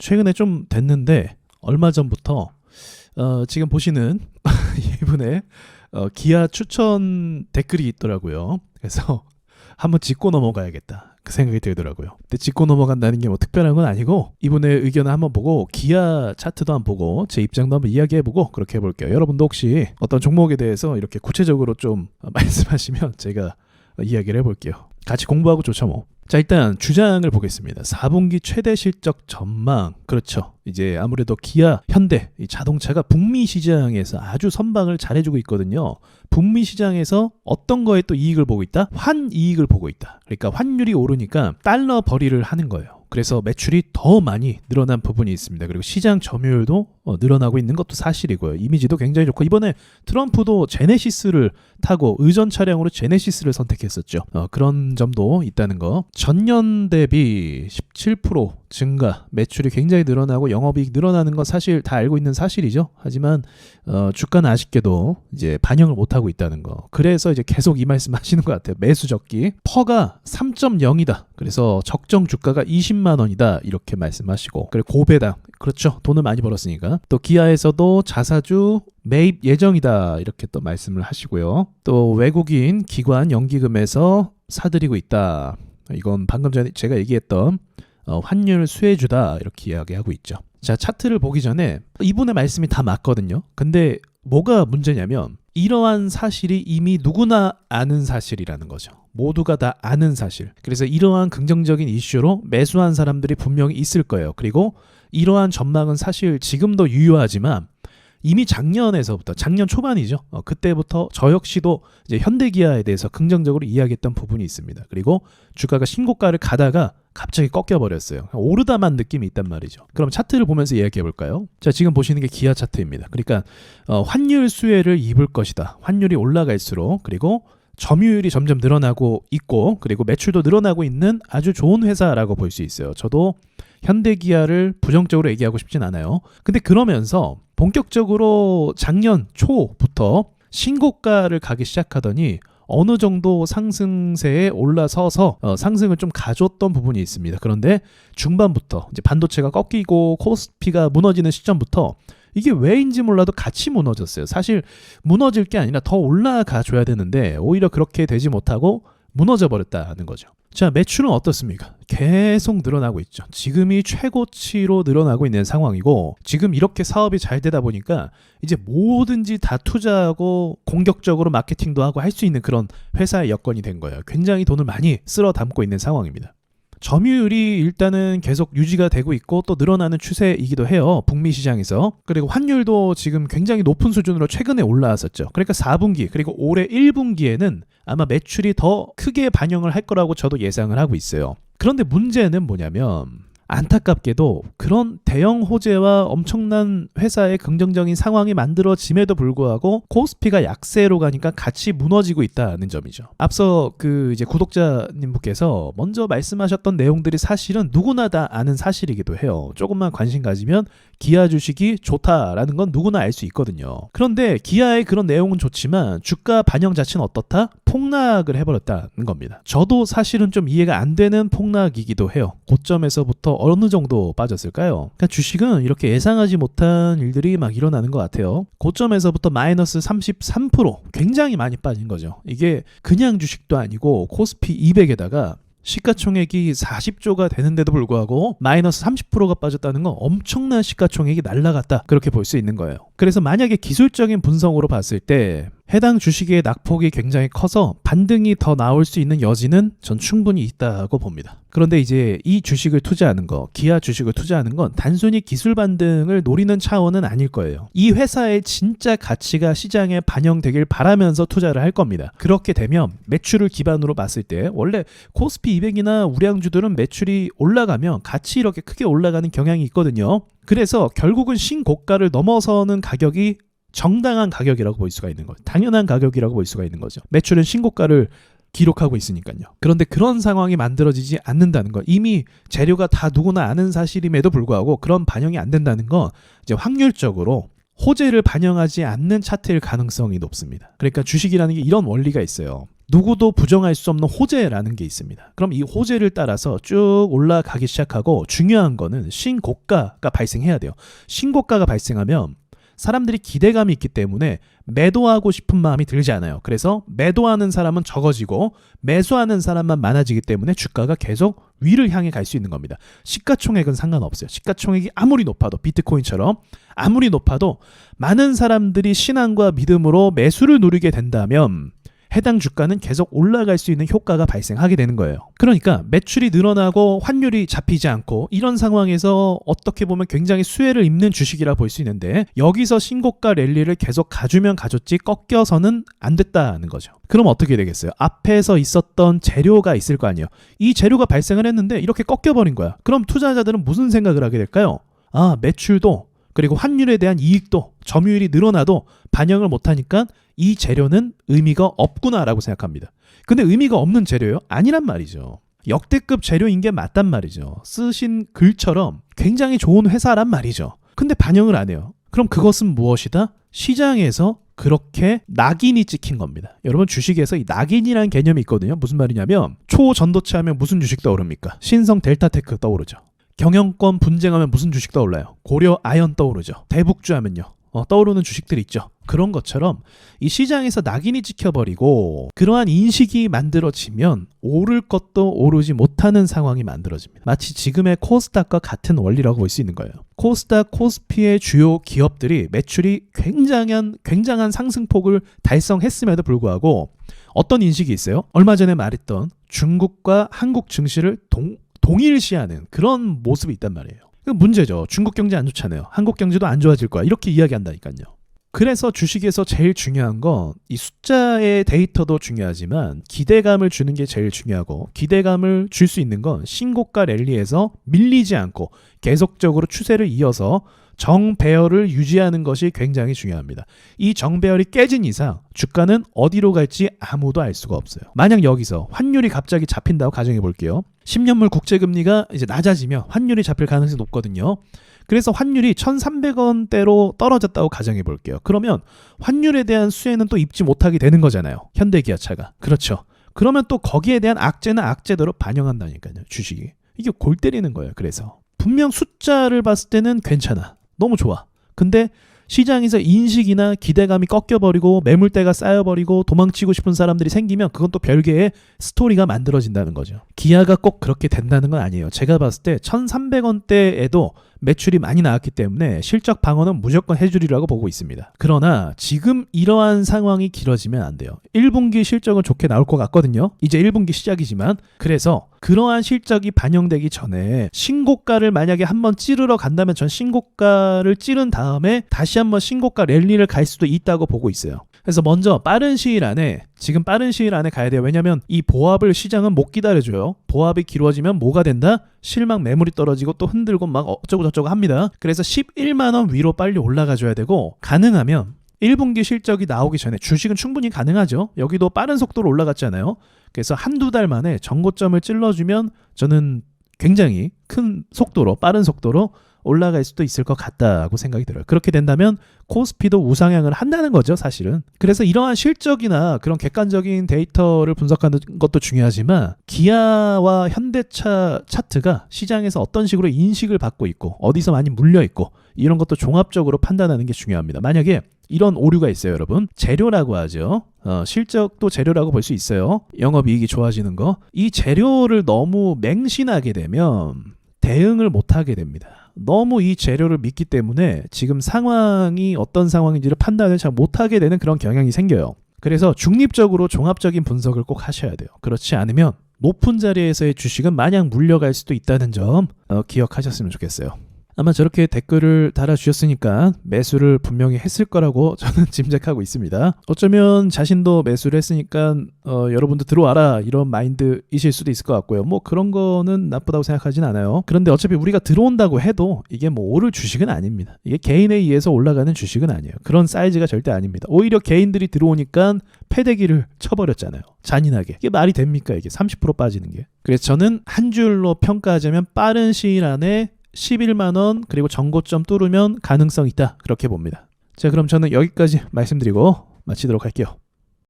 최근에 좀 됐는데 얼마 전부터 지금 보시는 이분의 기아 추천 댓글이 있더라고요. 그래서 한번 짚고 넘어가야겠다 그 생각이 들더라고요. 근데 짚고 넘어간다는 게 뭐 특별한 건 아니고 이분의 의견을 한번 보고 기아 차트도 한번 보고 제 입장도 한번 이야기해보고 그렇게 해볼게요. 여러분도 혹시 어떤 종목에 대해서 이렇게 구체적으로 좀 말씀하시면 제가 이야기를 해볼게요. 같이 공부하고 좋죠 뭐. 자, 일단 주장을 보겠습니다. 4분기 최대 실적 전망. 그렇죠. 이제 아무래도 기아, 현대 이 자동차가 북미 시장에서 아주 선방을 잘해주고 있거든요. 북미 시장에서 어떤 거에 또 이익을 보고 있다? 환이익을 보고 있다. 그러니까 환율이 오르니까 달러 벌이를 하는 거예요. 그래서 매출이 더 많이 늘어난 부분이 있습니다. 그리고 시장 점유율도 늘어나고 있는 것도 사실이고요. 이미지도 굉장히 좋고 이번에 트럼프도 제네시스를 타고 의전 차량으로 제네시스를 선택했었죠. 그런 점도 있다는 거. 전년 대비 17% 증가, 매출이 굉장히 늘어나고 영업이익 늘어나는 건 사실 다 알고 있는 사실이죠. 하지만 주가는 아쉽게도 이제 반영을 못하고 있다는 거. 그래서 이제 계속 이 말씀 하시는 것 같아요. 매수 적기. 퍼가 3.0이다. 그래서 적정 주가가 20만 원이다. 이렇게 말씀하시고. 그리고 고배당. 그렇죠. 돈을 많이 벌었으니까. 또 기아에서도 자사주 매입 예정이다. 이렇게 또 말씀을 하시고요. 또 외국인 기관 연기금에서 사들이고 있다. 이건 방금 전에 제가 얘기했던 환율 수혜주다. 이렇게 이야기하고 있죠. 자, 차트를 보기 전에 이분의 말씀이 다 맞거든요. 근데 뭐가 문제냐면 이러한 사실이 이미 누구나 아는 사실이라는 거죠. 모두가 다 아는 사실. 그래서 이러한 긍정적인 이슈로 매수한 사람들이 분명히 있을 거예요. 그리고 이러한 전망은 사실 지금도 유효하지만 이미 작년에서부터 작년 초반이죠. 그때부터 저 역시도 이제 현대기아에 대해서 긍정적으로 이야기했던 부분이 있습니다. 그리고 주가가 신고가를 가다가 갑자기 꺾여버렸어요. 오르다만 느낌이 있단 말이죠. 그럼 차트를 보면서 이야기해 볼까요? 자, 지금 보시는 게 기아 차트입니다. 그러니까 환율 수혜를 입을 것이다. 환율이 올라갈수록 그리고 점유율이 점점 늘어나고 있고 그리고 매출도 늘어나고 있는 아주 좋은 회사라고 볼 수 있어요. 저도 현대기아를 부정적으로 얘기하고 싶진 않아요. 근데 그러면서 본격적으로 작년 초부터 신고가를 가기 시작하더니 어느 정도 상승세에 올라서서 상승을 좀 가져왔던 부분이 있습니다. 그런데 중반부터 이제 반도체가 꺾이고 코스피가 무너지는 시점부터 이게 왜인지 몰라도 같이 무너졌어요. 사실 무너질 게 아니라 더 올라가 줘야 되는데 오히려 그렇게 되지 못하고 무너져 버렸다는 거죠. 자, 매출은 어떻습니까? 계속 늘어나고 있죠. 지금이 최고치로 늘어나고 있는 상황이고 지금 이렇게 사업이 잘 되다 보니까 이제 뭐든지 다 투자하고 공격적으로 마케팅도 하고 할 수 있는 그런 회사의 여건이 된 거예요. 굉장히 돈을 많이 쓸어 담고 있는 상황입니다. 점유율이 일단은 계속 유지가 되고 있고 또 늘어나는 추세이기도 해요. 북미 시장에서. 그리고 환율도 지금 굉장히 높은 수준으로 최근에 올라왔었죠. 그러니까 4분기 그리고 올해 1분기에는 아마 매출이 더 크게 반영을 할 거라고 저도 예상을 하고 있어요. 그런데 문제는 뭐냐면 안타깝게도 그런 대형 호재와 엄청난 회사의 긍정적인 상황이 만들어짐에도 불구하고 코스피가 약세로 가니까 같이 무너지고 있다는 점이죠. 앞서 이제 구독자님께서 먼저 말씀하셨던 내용들이 사실은 누구나 다 아는 사실이기도 해요. 조금만 관심 가지면 기아 주식이 좋다라는 건 누구나 알 수 있거든요. 그런데 기아의 그런 내용은 좋지만 주가 반영 자체는 어떻다? 폭락을 해버렸다는 겁니다. 저도 사실은 좀 이해가 안 되는 폭락이기도 해요. 고점에서부터 어느 정도 빠졌을까요? 그러니까 주식은 이렇게 예상하지 못한 일들이 막 일어나는 것 같아요. 고점에서부터 마이너스 33% 굉장히 많이 빠진 거죠. 이게 그냥 주식도 아니고 코스피 200에다가 시가총액이 40조가 되는데도 불구하고 마이너스 30%가 빠졌다는 건 엄청난 시가총액이 날아갔다. 그렇게 볼 수 있는 거예요. 그래서 만약에 기술적인 분석으로 봤을 때 해당 주식의 낙폭이 굉장히 커서 반등이 더 나올 수 있는 여지는 전 충분히 있다고 봅니다. 그런데 이제 이 주식을 투자하는 거, 기아 주식을 투자하는 건 단순히 기술 반등을 노리는 차원은 아닐 거예요. 이 회사의 진짜 가치가 시장에 반영되길 바라면서 투자를 할 겁니다. 그렇게 되면 매출을 기반으로 봤을 때 원래 코스피 200이나 우량주들은 매출이 올라가면 같이 이렇게 크게 올라가는 경향이 있거든요. 그래서 결국은 신고가를 넘어서는 가격이 정당한 가격이라고 볼 수가 있는 거죠. 당연한 가격이라고 볼 수가 있는 거죠. 매출은 신고가를 기록하고 있으니까요. 그런데 그런 상황이 만들어지지 않는다는 건 이미 재료가 다 누구나 아는 사실임에도 불구하고 그런 반영이 안 된다는 건 이제 확률적으로 호재를 반영하지 않는 차트일 가능성이 높습니다. 그러니까 주식이라는 게 이런 원리가 있어요. 누구도 부정할 수 없는 호재라는 게 있습니다. 그럼 이 호재를 따라서 쭉 올라가기 시작하고 중요한 거는 신고가가 발생해야 돼요. 신고가가 발생하면 사람들이 기대감이 있기 때문에 매도하고 싶은 마음이 들지 않아요. 그래서 매도하는 사람은 적어지고 매수하는 사람만 많아지기 때문에 주가가 계속 위를 향해 갈 수 있는 겁니다. 시가총액은 상관없어요. 시가총액이 아무리 높아도 비트코인처럼 아무리 높아도 많은 사람들이 신앙과 믿음으로 매수를 누리게 된다면 해당 주가는 계속 올라갈 수 있는 효과가 발생하게 되는 거예요. 그러니까 매출이 늘어나고 환율이 잡히지 않고 이런 상황에서 어떻게 보면 굉장히 수혜를 입는 주식이라 볼 수 있는데 여기서 신고가 랠리를 계속 가주면 가졌지 꺾여서는 안 됐다는 거죠. 그럼 어떻게 되겠어요? 앞에서 있었던 재료가 있을 거 아니에요. 이 재료가 발생을 했는데 이렇게 꺾여버린 거야. 그럼 투자자들은 무슨 생각을 하게 될까요? 아, 매출도 그리고 환율에 대한 이익도 점유율이 늘어나도 반영을 못하니까 이 재료는 의미가 없구나라고 생각합니다. 근데 의미가 없는 재료요? 아니란 말이죠. 역대급 재료인 게 맞단 말이죠. 쓰신 글처럼 굉장히 좋은 회사란 말이죠. 근데 반영을 안 해요. 그럼 그것은 무엇이다? 시장에서 그렇게 낙인이 찍힌 겁니다. 여러분 주식에서 이 낙인이라는 개념이 있거든요. 무슨 말이냐면 초전도체 하면 무슨 주식 떠오릅니까? 신성 델타테크 떠오르죠. 경영권 분쟁하면 무슨 주식 떠올라요? 고려 아연 떠오르죠. 대북주 하면요. 떠오르는 주식들이 있죠. 그런 것처럼 이 시장에서 낙인이 찍혀버리고 그러한 인식이 만들어지면 오를 것도 오르지 못하는 상황이 만들어집니다. 마치 지금의 코스닥과 같은 원리라고 볼 수 있는 거예요. 코스닥, 코스피의 주요 기업들이 매출이 굉장한 상승폭을 달성했음에도 불구하고 어떤 인식이 있어요? 얼마 전에 말했던 중국과 한국 증시를 동일시하는 그런 모습이 있단 말이에요. 문제죠. 중국 경제 안 좋잖아요. 한국 경제도 안 좋아질 거야. 이렇게 이야기한다니까요. 그래서 주식에서 제일 중요한 건 이 숫자의 데이터도 중요하지만 기대감을 주는 게 제일 중요하고 기대감을 줄 수 있는 건 신고가 랠리에서 밀리지 않고 계속적으로 추세를 이어서 정배열을 유지하는 것이 굉장히 중요합니다. 이 정배열이 깨진 이상 주가는 어디로 갈지 아무도 알 수가 없어요. 만약 여기서 환율이 갑자기 잡힌다고 가정해 볼게요. 10년물 국제금리가 이제 낮아지면 환율이 잡힐 가능성이 높거든요. 그래서 환율이 1,300원대로 떨어졌다고 가정해 볼게요. 그러면 환율에 대한 수혜는 또 입지 못하게 되는 거잖아요. 현대기아차가. 그렇죠. 그러면 또 거기에 대한 악재는 악재대로 반영한다니까요. 주식이. 이게 골 때리는 거예요. 그래서 분명 숫자를 봤을 때는 괜찮아. 너무 좋아. 근데 시장에서 인식이나 기대감이 꺾여버리고 매물대가 쌓여버리고 도망치고 싶은 사람들이 생기면 그건 또 별개의 스토리가 만들어진다는 거죠. 기아가 꼭 그렇게 된다는 건 아니에요. 제가 봤을 때 1,300원대에도 매출이 많이 나왔기 때문에 실적 방어는 무조건 해주리라고 보고 있습니다. 그러나 지금 이러한 상황이 길어지면 안 돼요. 1분기 실적은 좋게 나올 것 같거든요. 이제 1분기 시작이지만 그래서 그러한 실적이 반영되기 전에 신고가를 만약에 한번 찌르러 간다면 전 신고가를 찌른 다음에 다시 한번 신고가 랠리를 갈 수도 있다고 보고 있어요. 그래서 먼저 빠른 시일 안에 가야 돼요. 왜냐하면 이 보합을 시장은 못 기다려줘요. 보합이 길어지면 뭐가 된다? 실망 매물이 떨어지고 또 흔들고 막 어쩌고 저쩌고 합니다. 그래서 11만 원 위로 빨리 올라가줘야 되고 가능하면 1분기 실적이 나오기 전에 주식은 충분히 가능하죠. 여기도 빠른 속도로 올라갔잖아요. 그래서 한두 달 만에 정고점을 찔러주면 저는 굉장히 큰 속도로 빠른 속도로 올라갈 수도 있을 것 같다고 생각이 들어요. 그렇게 된다면 코스피도 우상향을 한다는 거죠, 사실은. 그래서 이러한 실적이나 그런 객관적인 데이터를 분석하는 것도 중요하지만 기아와 현대차 차트가 시장에서 어떤 식으로 인식을 받고 있고 어디서 많이 물려 있고 이런 것도 종합적으로 판단하는 게 중요합니다. 만약에 이런 오류가 있어요, 여러분. 재료라고 하죠. 실적도 재료라고 볼 수 있어요. 영업이익이 좋아지는 거. 이 재료를 너무 맹신하게 되면 대응을 못하게 됩니다. 너무 이 재료를 믿기 때문에 지금 상황이 어떤 상황인지를 판단을 잘 못하게 되는 그런 경향이 생겨요. 그래서 중립적으로 종합적인 분석을 꼭 하셔야 돼요. 그렇지 않으면 높은 자리에서의 주식은 마냥 물려갈 수도 있다는 점 기억하셨으면 좋겠어요. 아마 저렇게 댓글을 달아주셨으니까 매수를 분명히 했을 거라고 저는 짐작하고 있습니다. 어쩌면 자신도 매수를 했으니까 여러분도 들어와라 이런 마인드이실 수도 있을 것 같고요. 뭐 그런 거는 나쁘다고 생각하진 않아요. 그런데 어차피 우리가 들어온다고 해도 이게 뭐 오를 주식은 아닙니다. 이게 개인에 의해서 올라가는 주식은 아니에요. 그런 사이즈가 절대 아닙니다. 오히려 개인들이 들어오니까 패대기를 쳐버렸잖아요. 잔인하게. 이게 말이 됩니까? 이게 30% 빠지는 게. 그래서 저는 한 줄로 평가하자면 빠른 시일 안에 11만 원 그리고 정고점 뚫으면 가능성 있다. 그렇게 봅니다. 자, 그럼 저는 여기까지 말씀드리고 마치도록 할게요.